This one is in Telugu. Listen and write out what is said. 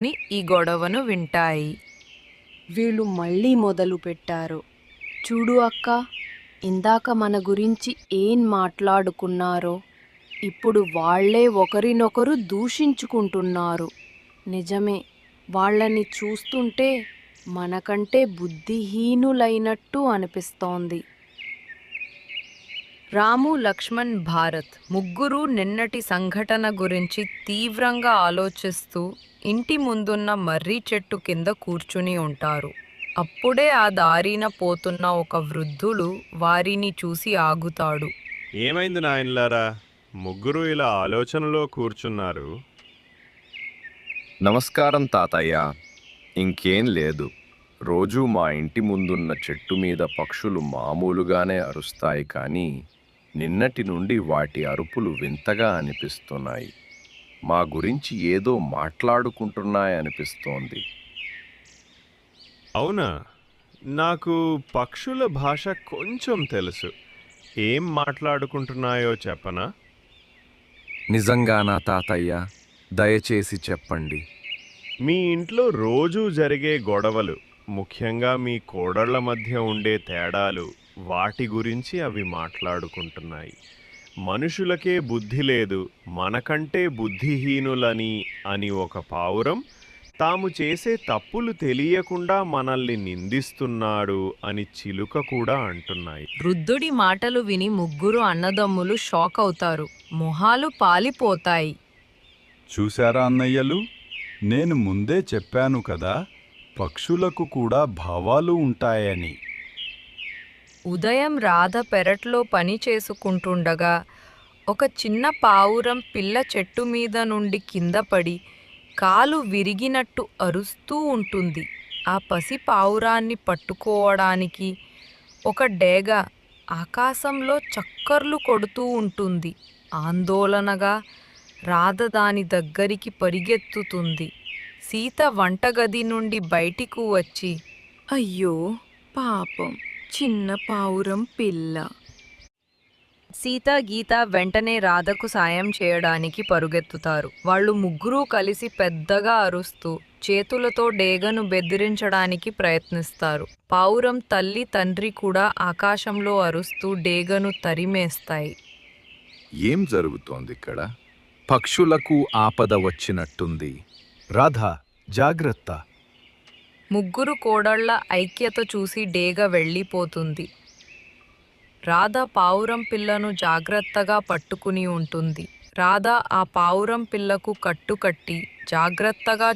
ఈ గొడవను వింటాయి. వీళ్ళు మళ్ళీ మొదలుపెట్టారు. చూడు అక్కా, ఇందాక మన గురించి ఏం మాట్లాడుకున్నారో ఇప్పుడు వాళ్ళే ఒకరినొకరు దూషించుకుంటున్నారు. నిజమే, వాళ్ళని చూస్తుంటే మనకంటే బుద్ధిహీనులైనట్టు అనిపిస్తోంది. రాము, లక్ష్మణ్, భారత్ ముగ్గురు నిన్నటి సంఘటన గురించి తీవ్రంగా ఆలోచిస్తూ ఇంటి ముందున్న మర్రి చెట్టు కింద కూర్చుని ఉంటారు. అప్పుడే ఆ దారిన పోతున్న ఒక వృద్ధుడు వారిని చూసి ఆగుతాడు. ఏమైంది నాయనలారా, ముగ్గురు ఇలా ఆలోచనలో కూర్చున్నారు? నమస్కారం తాతయ్య. ఇంకేం లేదు. రోజూ మా ఇంటి ముందున్న చెట్టు మీద పక్షులు మామూలుగానే అరుస్తాయి, కానీ నిన్నటి నుండి వాటి అరుపులు వింతగా అనిపిస్తున్నాయి. మా గురించి ఏదో మాట్లాడుకుంటున్నాయనిపిస్తోంది. అవునా? నాకు పక్షుల భాష కొంచెం తెలుసు. ఏం మాట్లాడుకుంటున్నాయో చెప్పనా? నిజంగానా తాతయ్య? దయచేసి చెప్పండి. మీ ఇంట్లో రోజూ జరిగే గొడవలు, ముఖ్యంగా మీ కోడళ్ల మధ్య ఉండే తేడాలు, వాటి గురించి అవి మాట్లాడుకుంటున్నాయి. మనుషులకే బుద్ధి లేదు, మనకంటే బుద్ధిహీనులని అని ఒక పావురం, తాము చేసే తప్పులు తెలియకుండా మనల్ని నిందిస్తున్నాడు అని చిలుక కూడా అంటున్నాయి. వృద్ధుడి మాటలు విని ముగ్గురు అన్నదమ్ములు షాక్ అవుతారు. మొహాలు పాలిపోతాయి. చూశారా అన్నయ్యలు, నేను ముందే చెప్పాను కదా, పక్షులకు కూడా భావాలు ఉంటాయని. ఉదయం రాధ పెరట్లో పని చేసుకుంటుండగా ఒక చిన్న పావురం పిల్ల చెట్టు మీద నుండి కింద పడి కాలు విరిగినట్టు అరుస్తూ ఉంటుంది. ఆ పసి పావురాన్ని పట్టుకోవడానికి ఒక డేగ ఆకాశంలో చక్కర్లు కొడుతూ ఉంటుంది. ఆందోళనగా రాధ దాని దగ్గరికి పరిగెత్తుతుంది. సీత వంటగది నుండి బయటికి వచ్చి, అయ్యో పాపం, చిన్న పావురం పిల్ల. సీత, గీత వెంటనే రాధకు సాయం చేయడానికి పరుగెత్తుతారు. వాళ్ళు ముగ్గురూ కలిసి పెద్దగా అరుస్తూ చేతులతో డేగను బెదిరించడానికి ప్రయత్నిస్తారు. పావురం తల్లి, తండ్రి కూడా ఆకాశంలో అరుస్తూ డేగను తరిమేస్తాయి. ఏం జరుగుతోంది ఇక్కడ? పక్షులకు ఆపద వచ్చినట్టుంది. రాధా, జాగ్రత్త! ముగ్గురు కోడళ్ల ఐక్యత చూసి డేగ వెళ్ళిపోతుంది. రాధ పావురం పిల్లను జాగ్రత్తగా పట్టుకుని ఉంటుంది. రాధ ఆ పావురం పిల్లకు కట్టుకట్టి జాగ్రత్తగా